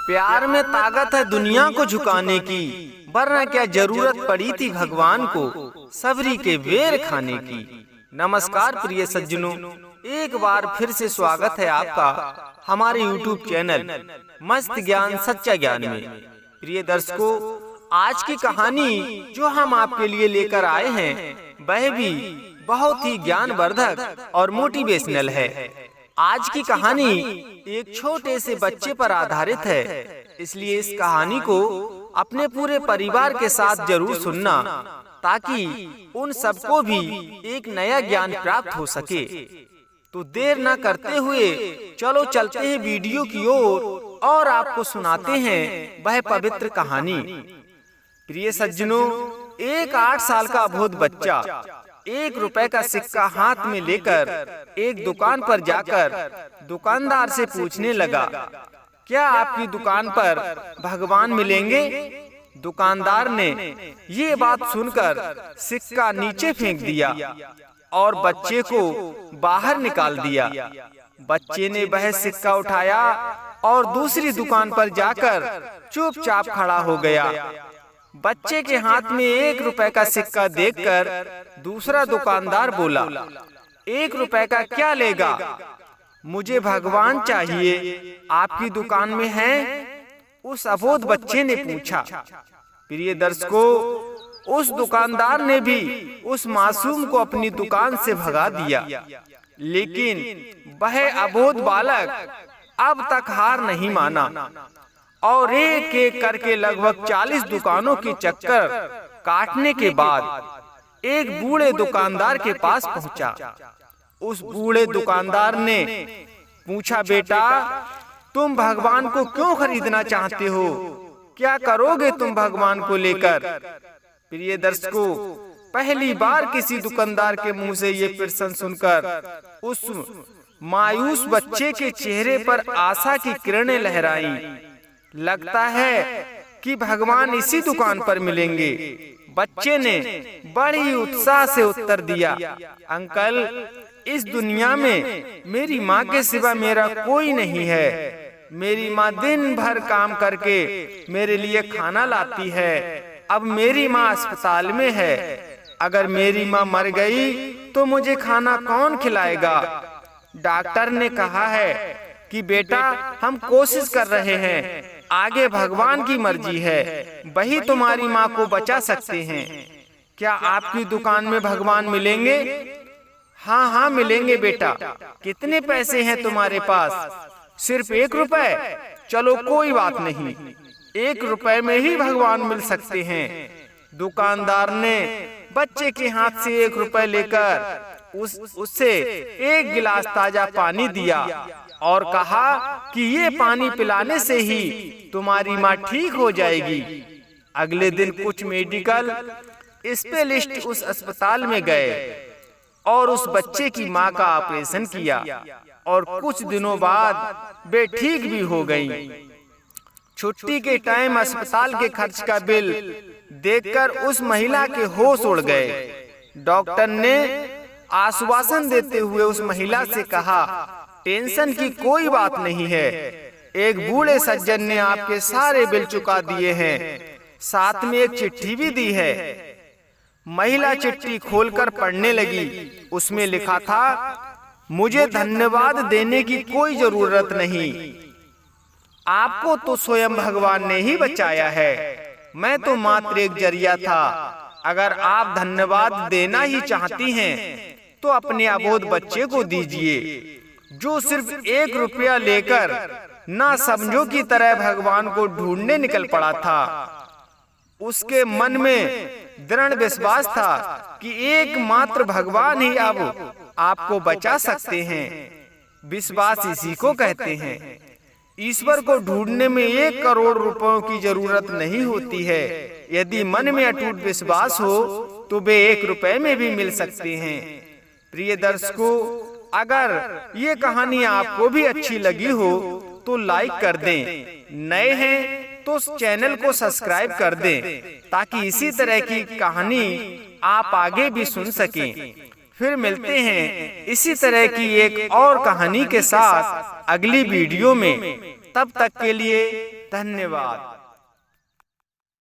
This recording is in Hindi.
प्यार में ताकत है दुनिया को झुकाने की, वरना क्या जरूरत पड़ी थी भगवान को सबरी के वेर खाने की। नमस्कार प्रिय सज्जनों, एक बार फिर से स्वागत है आपका हमारे YouTube चैनल मस्त ज्ञान सच्चा ज्ञान में। प्रिय दर्शकों, आज की कहानी जो हम आपके लिए लेकर आए हैं वह भी बहुत ही ज्ञानवर्धक और मोटिवेशनल है। आज की कहानी एक छोटे से बच्चे पर आधारित है, इसलिए इस कहानी को अपने पूरे परिवार के साथ जरूर सुनना, ताकि उन सबको भी एक नया ज्ञान प्राप्त हो सके। तो देर न करते हुए चलो चलते हैं वीडियो की ओर और आपको सुनाते हैं वह पवित्र कहानी। प्रिय सज्जनों, एक 8 साल का अबोध बच्चा 1 रुपए का सिक्का हाथ में लेकर एक दुकान पर जाकर दुकानदार से पूछने लगा, क्या आपकी दुकान पर भगवान मिलेंगे? दुकानदार ने ये बात सुनकर सिक्का नीचे फेंक दिया और बच्चे को बाहर निकाल दिया। बच्चे ने वह सिक्का उठाया और दूसरी दुकान पर जाकर चुपचाप खड़ा हो गया। बच्चे के हाथ में 1 रुपए का सिक्का देखकर दूसरा दुकानदार बोला, 1 रुपए का क्या लेगा? मुझे भगवान चाहिए, आपकी दुकान में है? उस अबोध बच्चे ने पूछा। प्रिय दर्शकों, उस दुकानदार ने भी उस मासूम को अपनी दुकान से भगा दिया, लेकिन वह अबोध बालक अब तक हार नहीं माना और एक एक करके लगभग 40 दुकानों के चक्कर काटने के बाद एक बूढ़े दुकानदार के पास पहुंचा। उस बूढ़े दुकानदार ने पूछा, बेटा, तुम भगवान को क्यों खरीदना चाहते हो? क्या करोगे तुम भगवान को लेकर? प्रिय दर्शकों, पहली बार किसी दुकानदार के मुंह से ये प्रश्न सुनकर उस मायूस बच्चे के चेहरे पर आशा की किरणें लहराई। लगता है कि भगवान इसी दुकान पर मिलेंगे। बच्चे ने बड़ी उत्साह से उत्तर दिया, अंकल, इस दुनिया में मेरी माँ के सिवा मेरा कोई नहीं है। मेरी माँ दिन भर काम करके मेरे लिए खाना लाती है। अब मेरी माँ अस्पताल में है। अगर मेरी माँ मर गई तो मुझे खाना कौन खिलाएगा? डॉक्टर ने कहा है कि बेटा, हम कोशिश कर रहे हैं, आगे भगवान की मर्जी है, वही तुम्हारी माँ को बचा सकते हैं। क्या आपकी दुकान में भगवान मिलेंगे? हाँ हाँ मिलेंगे बेटा। कितने पैसे हैं तुम्हारे पास? सिर्फ 1 रुपए? चलो कोई बात नहीं, 1 रुपए में ही भगवान मिल सकते हैं। दुकानदार ने बच्चे के हाथ से 1 रुपए लेकर उससे 1 गिलास ताजा पानी दिया और कहा कि ये पानी पिलाने से ही तुम्हारी माँ ठीक हो जाएगी। अगले दिन कुछ मेडिकल स्पेशलिस्ट उस अस्पताल में गए और उस बच्चे की माँ का ऑपरेशन किया और कुछ दिनों बाद वे ठीक भी हो गईं। छुट्टी के टाइम अस्पताल के खर्च का बिल देखकर उस महिला के होश उड़ गए। डॉक्टर ने आश्वासन देते हुए उस महिला से कहा, टेंशन की कोई बात नहीं है, एक बूढ़े सज्जन ने आपके सारे बिल चुका दिए हैं, साथ में एक चिट्ठी भी दी है। महिला चिट्ठी खोलकर पढ़ने लगी। उसमें लिखा था, मुझे धन्यवाद देने की कोई जरूरत नहीं, आपको तो स्वयं भगवान ने ही बचाया है, मैं तो मात्र एक जरिया था। अगर आप धन्यवाद देना ही चाहती हैं तो अपने अबोध बच्चे को दीजिए, जो सिर्फ 1 रुपया लेकर ना समझो की तरह भगवान को ढूंढने निकल पड़ा था। उसके मन में दृढ़ विश्वास था कि एकमात्र भगवान ही अब आपको बचा सकते हैं। विश्वास इसी को कहते हैं। ईश्वर को ढूंढने में 1 करोड़ रुपयों की जरूरत नहीं होती है। यदि मन में अटूट विश्वास हो तो वे 1 रुपए में भी मिल सकते हैं। प्रिय दर्शकों, अगर ये कहानी आपको भी अच्छी लगी हो तो लाइक कर दें, नए हैं तो चैनल को सब्सक्राइब कर दें, ताकि इसी तरह की कहानी आप आगे भी सुन सकें। फिर मिलते हैं इसी तरह की एक और कहानी के साथ अगली वीडियो में। तब तक के लिए धन्यवाद।